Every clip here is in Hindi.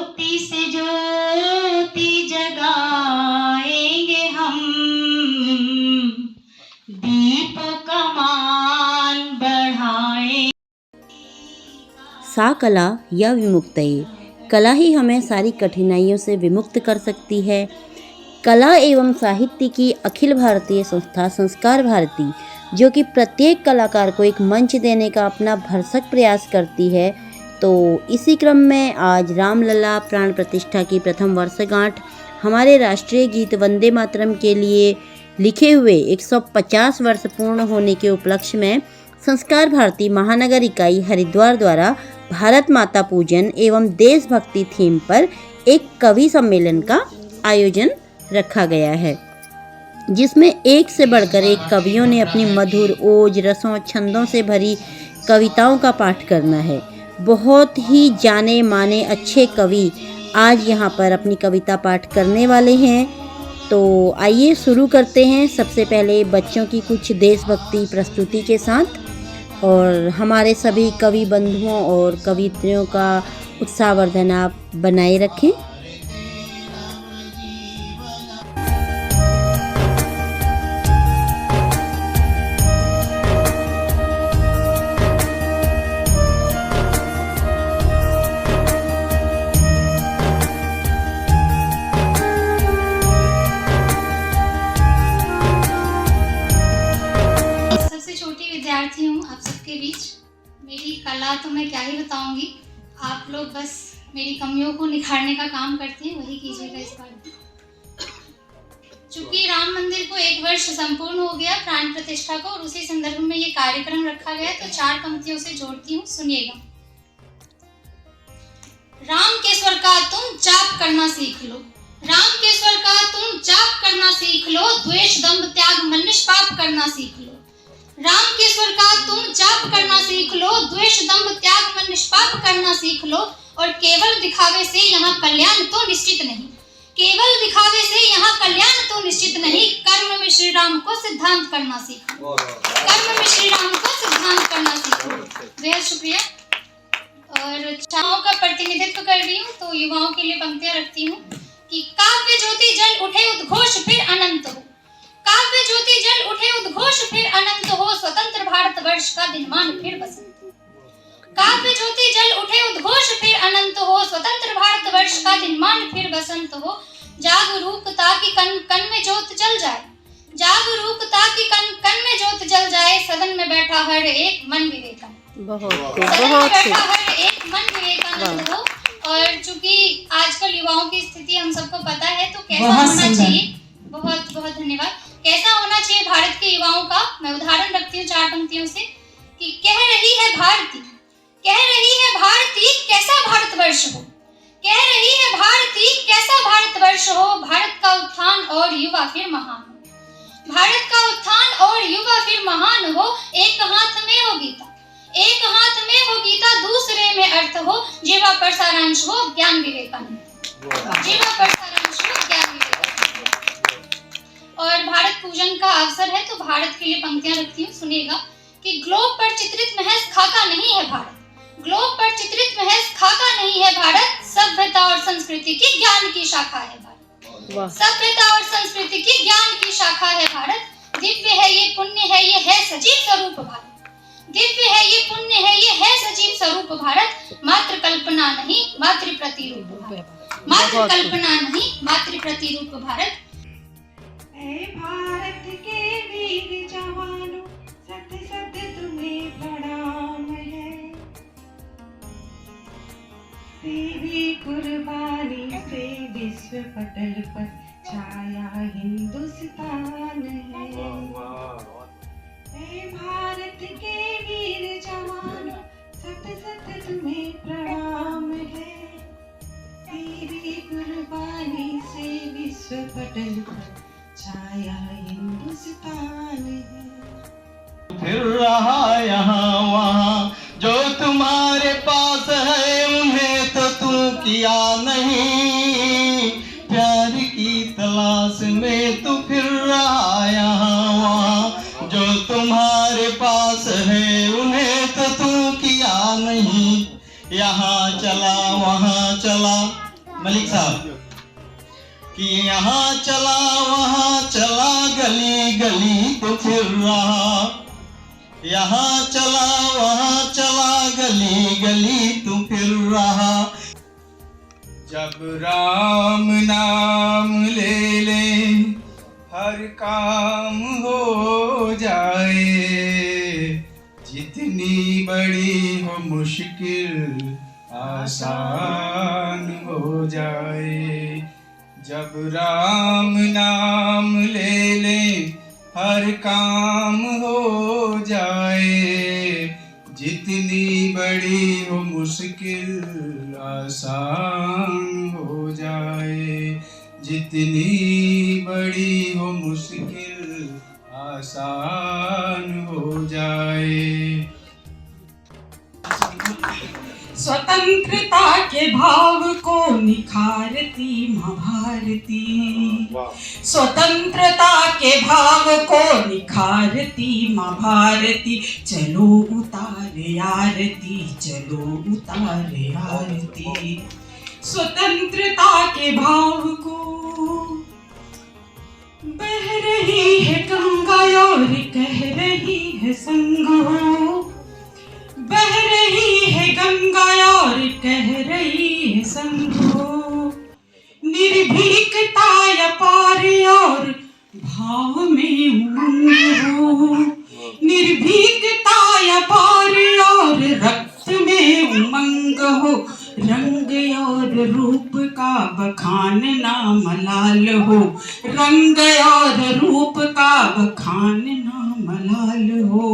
ज्योति से ज्योति जगाएंगे हम, दीपों का मान बढ़ाएं। सा कला या विमुक्तये, कला ही हमें सारी कठिनाइयों से विमुक्त कर सकती है। कला एवं साहित्य की अखिल भारतीय संस्था संस्कार भारती, जो कि प्रत्येक कलाकार को एक मंच देने का अपना भरसक प्रयास करती है, तो इसी क्रम में आज रामलला प्राण प्रतिष्ठा की प्रथम वर्षगांठ हमारे राष्ट्रीय गीत वंदे मातरम के लिए लिखे हुए 150 वर्ष पूर्ण होने के उपलक्ष्य में संस्कार भारती महानगर इकाई हरिद्वार द्वारा भारत माता पूजन एवं देशभक्ति थीम पर एक कवि सम्मेलन का आयोजन रखा गया है, जिसमें एक से बढ़कर एक कवियों ने अपनी मधुर ओज रसों छंदों से भरी कविताओं का पाठ करना है। बहुत ही जाने माने अच्छे कवि आज यहाँ पर अपनी कविता पाठ करने वाले हैं। तो आइए शुरू करते हैं। सबसे पहले बच्चों की कुछ देशभक्ति प्रस्तुति के साथ, और हमारे सभी कवि बंधुओं और कवित्रियों का उत्साहवर्धन आप बनाए रखें। विद्यार्थी हूँ आप सबके बीच। मेरी कला तो मैं क्या ही बताऊंगी, आप लोग बस मेरी कमियों को निखारने का काम करते हैं, वही कीजिएगा इस बार। चूंकि राम मंदिर को 1 वर्ष संपूर्ण हो गया प्राण प्रतिष्ठा को, और उसी संदर्भ में ये कार्यक्रम रखा गया, तो 4 पंक्तियों से जोड़ती हूँ, सुनिएगा। राम के स्वर का तुम जाप करना सीख लो, राम के स्वर का तुम जाप करना सीख लो, द्वेष दंभ त्याग मन निष्पाप करना सीख लो। राम के स्वर का तुम जाप करना सीख लो, द्वेष दंभ त्याग मन निष्पाप करना सीख लो, और केवल दिखावे से यहाँ कल्याण तो निश्चित नहीं, केवल दिखावे से यहाँ कल्याण तो निश्चित नहीं, कर्म में श्री राम को सिद्धांत करना सीखो, कर्म में श्री राम को सिद्धांत करना सीखो। बेहद शुक्रिया। और युवाओं का प्रतिनिधित्व कर रही हूँ, तो युवाओं के लिए पंक्तियां रखती हूँ कि काव्य ज्योति जल उठे उद्घोष फिर अनंत हो, काव्य ज्योति जल उठे उद्घोष फिर अनंत हो, स्वतंत्र भारत वर्ष का दिनमान फिर बसंत हो। काव्य ज्योति जल उठे उद्घोष फिर अनंत हो, स्वतंत्र भारत वर्ष का दिनमान फिर बसंत हो। जागरूकता की कन कन में ज्योत जल जाए, जागरूकता की कन कन में ज्योत जल जाए, सदन में बैठा हर एक मन विवेकानंद, सदन में बैठा हर एक मन विवेकानंद हो। और चूंकि आजकल युवाओं की स्थिति हम सबको पता है, तो कैसा होना चाहिए, बहुत बहुत धन्यवाद, कैसा होना चाहिए भारत के युवाओं का, मैं उदाहरण रखती हूँ 4 पंक्तियों से कि कह रही है भारती, कह रही है भारती कैसा भारतवर्ष हो, कह रही है भारती कैसा भारतवर्ष हो, भारत का उत्थान और युवा फिर महान हो, भारत का उत्थान और युवा फिर महान हो। एक हाथ में हो गीता, एक हाथ में हो गीता, दूसरे में अर्थ हो, जीवा पर सारांश हो ज्ञान विवेकानंद, जीवा पर सारांश हो ज्ञान विवेकानंद। और भारत पूजन का अवसर है, तो भारत के लिए पंक्तियां रखती हूँ, सुनिएगा कि ग्लोब पर चित्रित महज खाका नहीं है भारत, ग्लोब पर चित्रित महज खाका नहीं है भारत, सभ्यता और संस्कृति की ज्ञान की शाखा है भारत, सभ्यता और संस्कृति की ज्ञान की शाखा है भारत। दिव्य है ये पुण्य है ये है सजीव स्वरूप भारत, दिव्य है ये पुण्य है ये है सजीव स्वरूप भारत, मात्र कल्पना नहीं मातृ प्रतिरूप भारत, मात्र कल्पना नहीं मातृ प्रतिरूप भारत। भारत के वीर जवानों, सत्य सत्य तुम्हें प्रणाम है, तेरी कुर्बानी से विश्व पटल पर छाया हिंदुस्तान है। भारत के वीर जवानों, सत्य सत्य तुम्हें प्रणाम है, तेरी कुर्बानी से विश्व पटल पर छाया हिंदुस्तान है। फिर रहा यहाँ वहाँ, जो तुम्हारे पास है उन्हें तो तू किया नहीं, प्यार की तलाश में तू फिर रहा यहाँ वहाँ, जो तुम्हारे पास है उन्हें तो तू किया नहीं, यहाँ चला वहाँ चला मलिक साहब कि यहाँ चला वहाँ चला गली गली तो फिर रहा, यहाँ चला वहाँ चला गली गली तो फिर रहा। जब राम नाम ले ले हर काम हो जाए, जितनी बड़ी हो मुश्किल आसान हो जाए। जब राम नाम ले ले हर काम हो जाए, जितनी बड़ी हो मुश्किल आसान हो जाए, जितनी बड़ी हो मुश्किल आसान हो जाए। स्वतंत्रता के भाव को निखारती माँ भारती, स्वतंत्रता के भाव को निखारती माँ भारती। चलो उतारे आरती, चलो उतारे आरती। स्वतंत्रता के भाव को बह रही है गंगा और कह रही है संग हो, बह रही है गंगा और कह रही है संग हो। निर्भीकता अपार और भाव में उमंग हो, निर्भीकता अपार और रक्त में उमंग हो। रंग और रूप का बखानना मलाल हो, रंग और रूप का बखानना मलाल हो।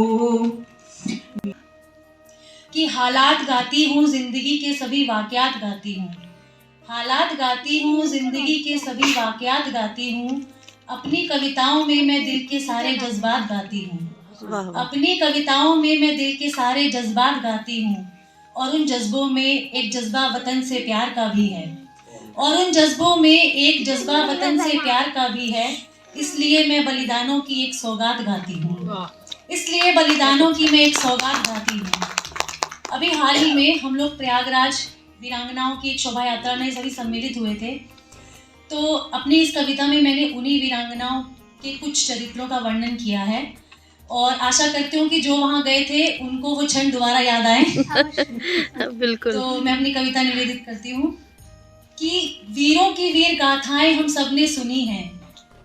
कि हालात गाती हूँ जिंदगी के सभी वाकयात गाती हूँ, हालात गाती हूँ जिंदगी के सभी वाकयात गाती हूँ। अपनी कविताओं में मैं दिल के सारे जज्बात गाती हूँ, अपनी कविताओं में मैं दिल के सारे जज्बात गाती हूँ। और उन जज्बों में एक जज्बा वतन से प्यार का भी है, और उन जज्बों में एक जज्बा वतन से प्यार का भी है। इसलिए मैं बलिदानों की एक सौगात गाती हूँ, इसलिए बलिदानों की मैं एक सौगात गाती हूँ। अभी हाल ही में हम लोग प्रयागराज वीरांगनाओं की एक शोभा यात्रा में सभी सम्मिलित हुए थे। तो अपनी इस कविता में मैंने उन्हीं वीरांगनाओं के कुछ चरित्रों का वर्णन किया है, और आशा करती हूँ कि जो वहाँ गए थे उनको वो क्षण दोबारा याद आए। बिल्कुल। तो मैं अपनी कविता निवेदित करती हूँ कि वीरों की वीर गाथाएं हम सबने सुनी हैं,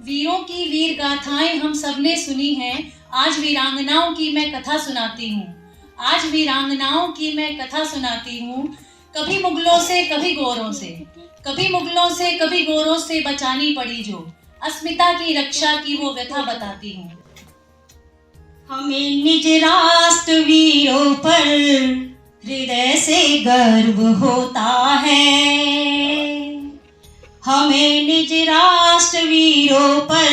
वीरों की वीर गाथाएं हम सबने सुनी हैं। आज वीरांगनाओं की मैं कथा सुनाती हूँ, आज वीरांगनाओं की मैं कथा सुनाती हूँ। कभी मुगलों से कभी गोरों से, कभी मुगलों से कभी गोरों से बचानी पड़ी जो, अस्मिता की रक्षा की वो व्यथा बताती हूँ। हमें निज राष्ट्र वीरों पर हृदय से गर्व होता है, हमें निज राष्ट्र वीरों पर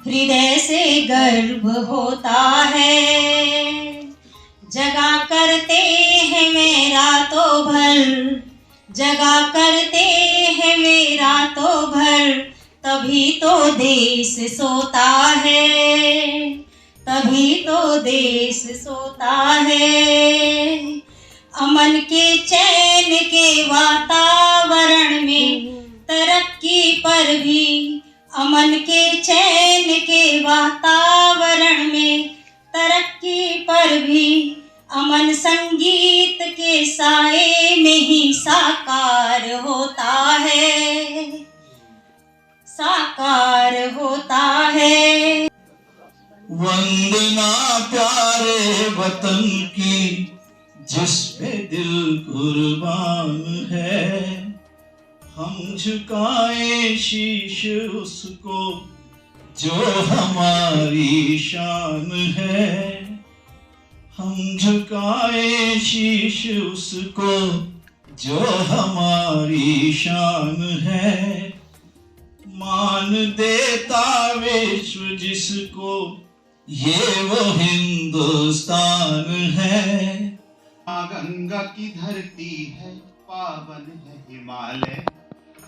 हृदय से गर्व होता है। जगा करते हैं मेरा तो भर, जगा करते हैं मेरा तो भर, तभी तो देश सोता है, तभी तो देश सोता है। अमन के चैन के वातावरण में तरक्की पर भी, अमन के चैन के वातावरण में तरक्की पर भी, अमन संगीत के साए में ही साकार होता है, साकार होता है। वंदना प्यारे वतन की जिस पे दिल कुर्बान है, हम झुकाए शीश उसको जो हमारी शान है, हम झुकाए शीश उसको जो हमारी शान है। मान देता विश्व जिसको ये वो हिंदुस्तान है। माँ गंगा की धरती है पावन है हिमालय,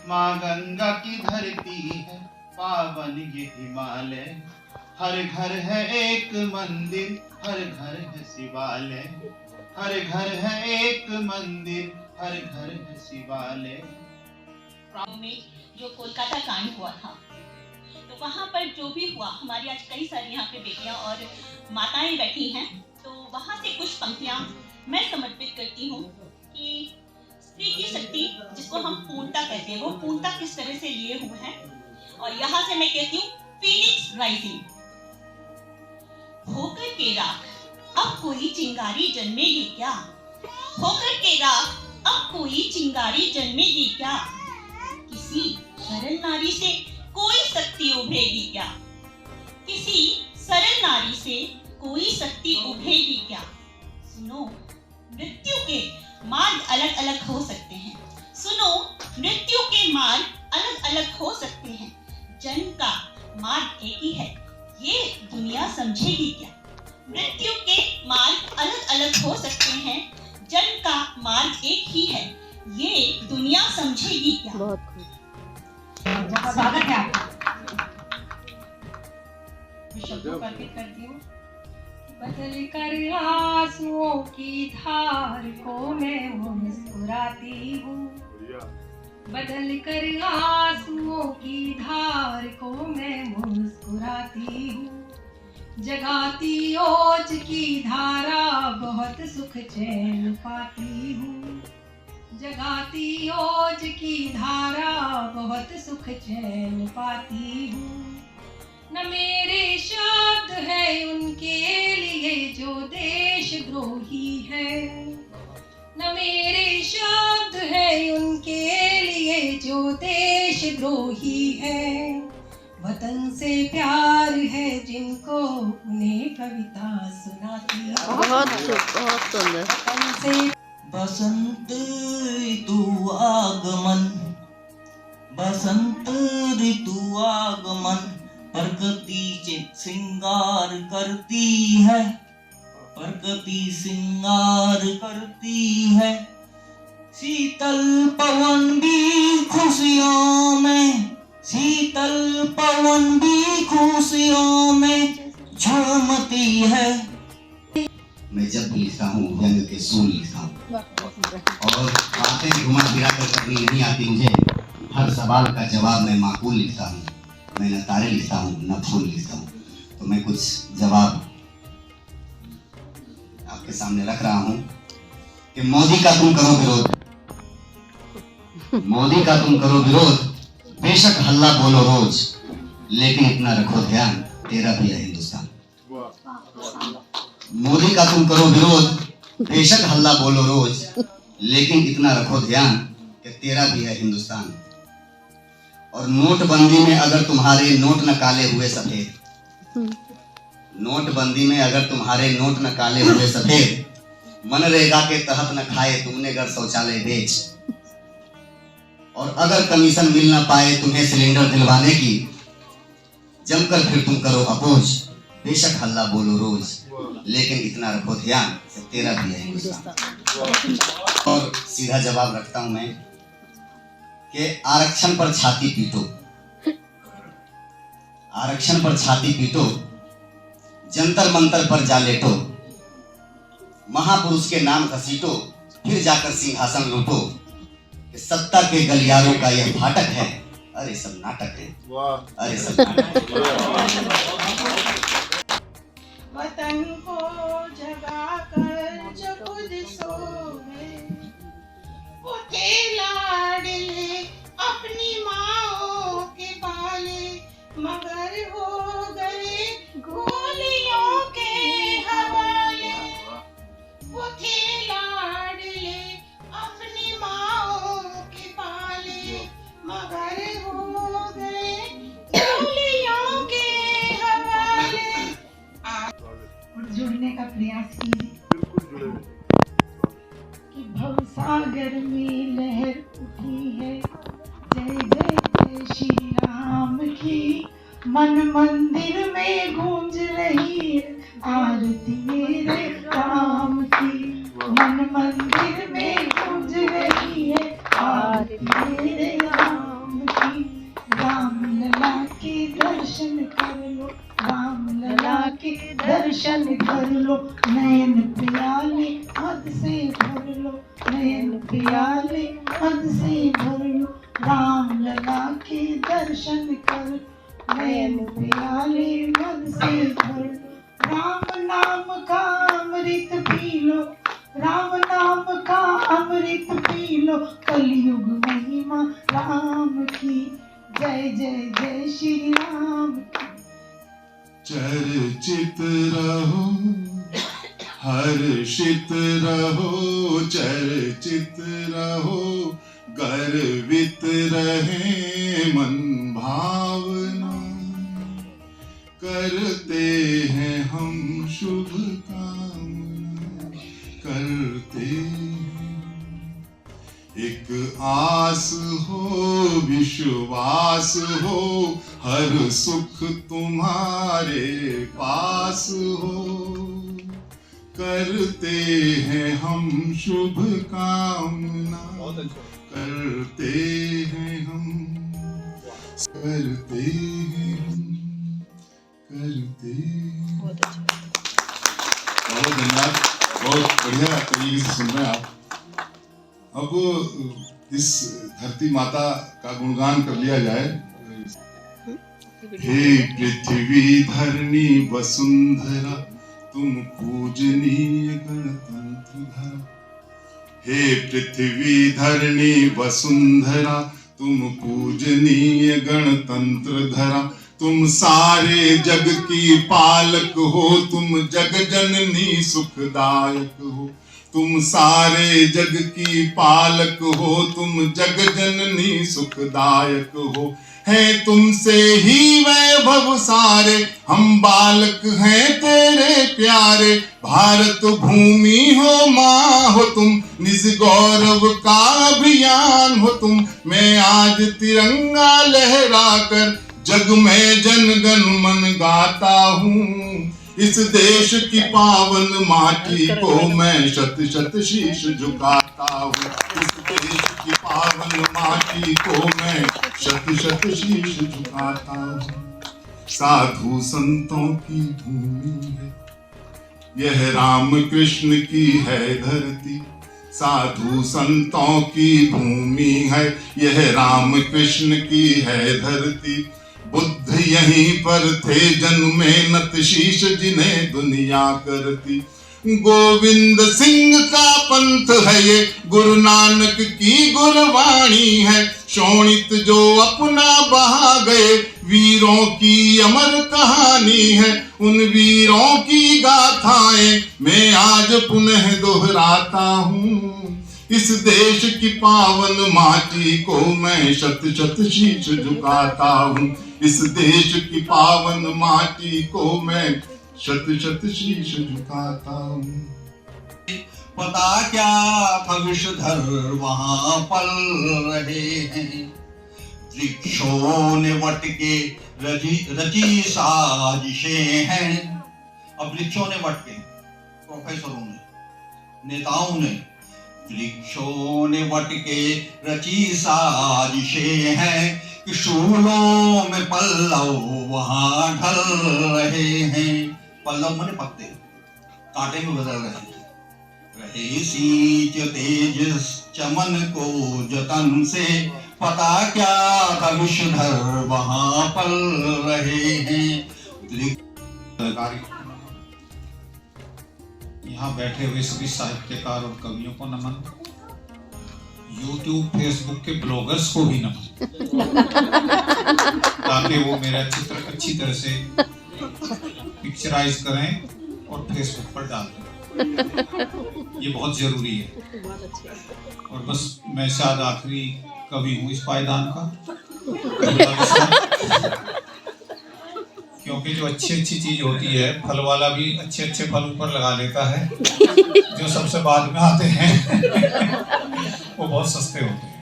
माँ गंगा की धरती है पावन ये हिमालय। हर घर है एक मंदिर, हर घर है शिवालय, हर घर है एक मंदिर, हर घर है शिवालय। में जो कोलकाता कांड हुआ था, तो वहाँ पर जो भी हुआ, हमारी आज कई सारी यहाँ पे बेटियाँ और माताएं बैठी हैं, तो वहाँ से कुछ पंक्तियाँ मैं समर्पित करती हूँ कि स्त्री की शक्ति जिसको हम पूर्णता कहते हैं, वो पूर्णता किस तरह से लिए हुए हैं। और यहाँ से मैं कहती हूँ फीनिक्स राइजिंग। होकर के राख अब कोई चिंगारी जन्मेगी क्या, होकर के राख अब कोई चिंगारी जन्मेगी क्या, किसी सरल नारी से कोई शक्ति उभरेगी क्या, किसी सरल नारी से कोई शक्ति उभरेगी क्या। सुनो मृत्यु के मार्ग अलग अलग हो सकते हैं, सुनो मृत्यु के मार्ग अलग अलग हो सकते हैं, जन्म का मार्ग एक ही है, ये दुनिया समझेगी क्या। मृत्यु के मार्ग अलग अलग हो सकते हैं, जन्म का मार्ग एक ही है, ये दुनिया समझेगी क्या। बहुत खूब। स्वागत है आपका। मैं शब्दों को अर्पित करती हूँ। बदल कर आंसुओं की धार को मैं मुस्कुराती हूँ, बदल कर आंसुओं की धार को मैं मुस्कुराती हूँ, जगाती ओज की धारा बहुत सुख चैन पाती हूँ, जगाती ओज की धारा बहुत सुख चैन पाती हूँ। न मेरे शब्द है उनके लिए जो देशद्रोही है, न मेरे शब्द है उनके लिए जो देशद्रोही है, वतन से प्यार है जिनको उन्हें कविता सुनाती हूँ। बहुत सुंदर। वतन से बसंत ऋतु आगमन, बसंत ऋतु आगमन, प्रकृति श्रृंगार करती है, प्रकृति श्रृंगार करती है, शीतल पवन भी खुशियों में, शीतल पवन भी खुशियों में झूमती है। मैं जब भी लिखता हूँ व्यंग के सूल लिखता हूँ और बातें घुमा फिरा कर करनी नहीं आती मुझे। हर सवाल का जवाब मैं माकूल लिखता हूँ, मैं न तारे लिखता हूँ न फूल लिखता हूँ। तो मैं कुछ जवाब आपके सामने रख रहा हूँ कि मोदी का तुम करो विरोध, मोदी का तुम करो विरोध, बेशक हल्ला बोलो रोज, लेकिन इतना रखो ध्यान तेरा भी है हिंदुस्तान। मोदी का तुम करो विरोध, बेशक हल्ला बोलो रोज, लेकिन इतना रखो ध्यान कि तेरा भी है हिंदुस्तान। और नोटबंदी में अगर तुम्हारे नोट न काले हुए सफेद, नोटबंदी में अगर तुम्हारे नोट न काले हुए सफेद, मनरेगा के तहत न खाए तुमने घर शौचालय बेच, और अगर कमीशन मिल न पाए तुम्हें सिलेंडर दिलवाने की, जमकर फिर तुम करो अपोज, बेशक हल्ला बोलो रोज, लेकिन इतना रखो ध्यान कि तेरा भी है हिंदुस्तान। और सीधा जवाब रखता हूं मैं कि आरक्षण पर छाती पीटो, आरक्षण पर छाती पीटो, जंतर मंतर पर जा लेटो, महापुरुष के नाम घसीटो, फिर जाकर सिंहासन लूटो, कि सत्ता के गलियारों का यह फाटक है, अरे सब नाटक है, अरे सब नाटक है। वतन को जगा कर जो खुद सो गए, वो थे लाडले अपनी माओ के पाले, मगर हो गए गोलियों के हवाले। वो थे लाडले अपनी माओ के पाले, मगर हो गए गोलियों के हवाले। जुड़ने का प्रयास कीजिए कि भवसागर में लहर उठी है, जय जय जय श्री राम की, मन मंदिर में गूंज रही है आरती मेरे राम की, मन मंदिर में गूंज रही है आरती मेरे राम की। राम लला के दर्शन कर लो, राम लला के दर्शन कर लो, नयन प्याले हद से भर लो, नयन प्याले हद से भर लो, राम के दर्शन कर, नयन प्यारे मन से भर। राम नाम का अमृत पी लो, राम नाम का अमृत पी लो, कलयुग महिमा राम की। जय जय जय श्री राम की। चर्चित रहो हर्षित रहो, चर्चित रहो गर्वित रहे मन भावना। करते हैं हम शुभ कामना, करते हैं। एक आस हो विश्वास हो, हर सुख तुम्हारे पास हो। करते हैं हम शुभ कामना, करते हैं हम, करते हैं हम, करते हैं। बहुत धन्यवाद, बहुत बढ़िया तरीके से सुन रहे हैं आप। अब इस धरती माता का गुणगान कर लिया जाए। हे पृथ्वी धरणी वसुंधरा, तुम पूजनीय गणतंत्र धरा। हे पृथ्वी धरणी वसुंधरा, तुम पूजनीय गणतंत्र धरा। तुम सारे जग की पालक हो, तुम जग जननी सुखदायक हो। तुम सारे जग की पालक हो, तुम जग जननी सुखदायक हो। है तुमसे ही वैभव सारे, हम बालक हैं तेरे प्यारे। भारत भूमि हो माँ हो तुम, निज गौरव का अभियान हो तुम। मैं आज तिरंगा लहरा कर जग में जन गण मन गाता हूँ। इस देश की पावन माटी को मैं शत शत शीश झुकाता हूँ। इस देश की पावन माटी को मैं शत शत शीश झुकाता हूँ। साधु संतों की भूमि है यह, राम कृष्ण की है धरती। साधु संतों की भूमि है यह, राम कृष्ण की है धरती। बुद्ध यहीं पर थे जन्मे, नत शीश जिन्हें दुनिया करती। गोविंद सिंह का पंथ है ये, गुरु नानक की गुरबाणी है। शोणित जो अपना बहा गए, वीरों की अमर कहानी है। उन वीरों की गाथाएं मैं आज पुनः दोहराता हूँ। इस देश की पावन माटी को मैं शत शत शीश झुकाता हूँ। इस देश की पावन माटी को मैं शत शत शीश झुकाता हूँ। पता क्या था विषधर वहां पल रहे हैं। वृक्षों ने वट के रची साजिशें हैं। अब वृक्षों ने वट के, प्रोफेसरों ने, नेताओं ने, वृक्षों ने वट के रची साजिशें हैं। कि शूलों में पल्लव वहां ढल रहे हैं। पल्लव माने पत्ते, कांटे में बदल रहे हैं। रहे सींच तेज चमन को जतन से, पता क्या था विषधर वहां पल रहे हैं। यहाँ बैठे हुए सभी साहित्यकार और कवियों को नमन। YouTube, फेसबुक के ब्लॉगर्स को भी नमन, ताकि वो मेरा चित्र अच्छी तरह से पिक्चराइज करें और फेसबुक पर डाल दें। ये बहुत जरूरी है। और बस मैं शायद आखिरी कवि हूँ इस पायदान का, क्योंकि जो अच्छी अच्छी चीज होती है, फल वाला भी अच्छे अच्छे फल ऊपर लगा लेता है। जो सबसे बाद में आते हैं वो बहुत सस्ते होते हैं।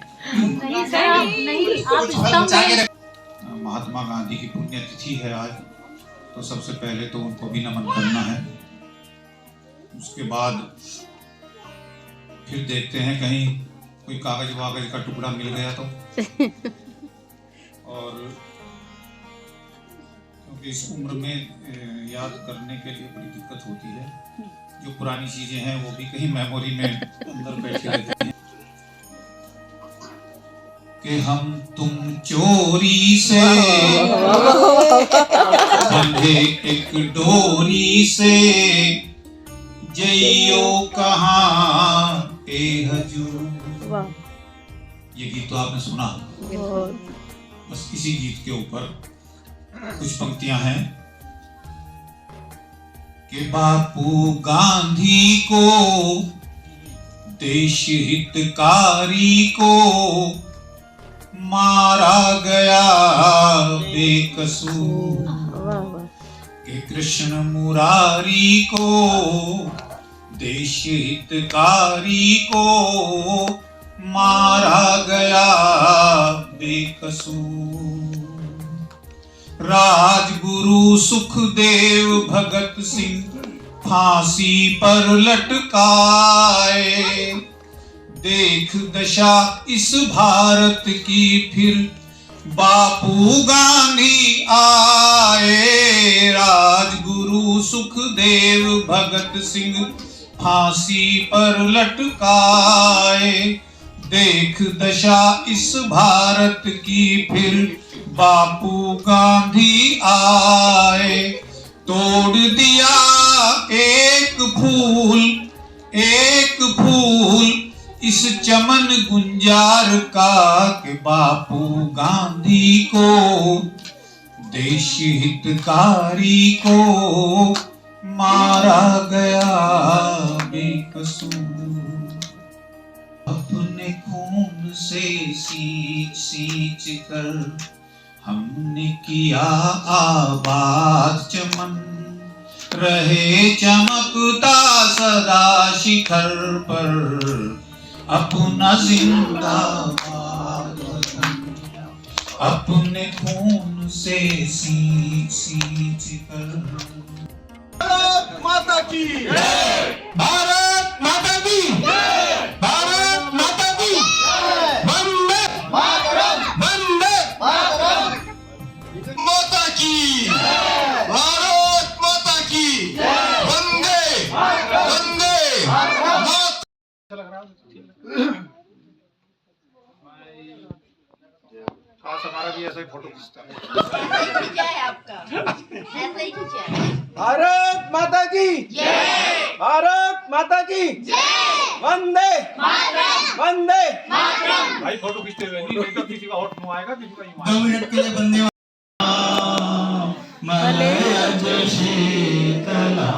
महात्मा गांधी की पुण्यतिथि है आज, तो सबसे पहले तो उनको भी नमन करना है। उसके बाद फिर देखते हैं कहीं कोई कागज वागज का टुकड़ा मिल गया तो। और क्योंकि इस उम्र में याद करने के लिए बड़ी दिक्कत होती है। जो पुरानी चीजें हैं वो भी कहीं मेमोरी में अंदर बैठी रहती हैं। कि हम तुम चोरी से बंधे एक डोरी से, जइयो कहाँ ए हजूर। ये गीत तो आपने सुना, बस इसी गीत के ऊपर कुछ पंक्तियां हैं कि बापू गांधी को, देश हितकारी को मारा गया बेकसूर, कि कृष्ण मुरारी को, देश हितकारी को मारा गया बेकसूर। राजगुरु सुखदेव भगत सिंह फांसी पर लटकाए, देख दशा इस भारत की फिर बापू गांधी आए। राजगुरु सुखदेव भगत सिंह फांसी पर लटकाए, देख दशा इस भारत की फिर बापू गांधी आए। तोड़ दिया एक फूल इस चमन गुंजार का, कि बापू गांधी को, देश हितकारी को मारा गया बेकसूर। अपने खून से सींच कर हमने किया आबाद चमन, रहे चमकता सदा शिखर पर अपना जिंदाबाद वतन। अपने खून से सींच कर। भारत माता की जय, भारत माता की जय, भारत माता की जय, वंदे मातरम, वंदे मातरम, माता की जय, भारत माता की जय, वंदे वंदे मातरम। काश हमारा भी ऐसा ही फोटो खींचता है। भारत माता की जय, भारत माता की जय, वंदे मातरम, वंदे मातरम। भाई फोटो खींचते हुए नहीं तो किसी का होठ मुंह आएगा, किसी का यूं आएगा। 2 मिनट के लिए बंदे मलय शीतला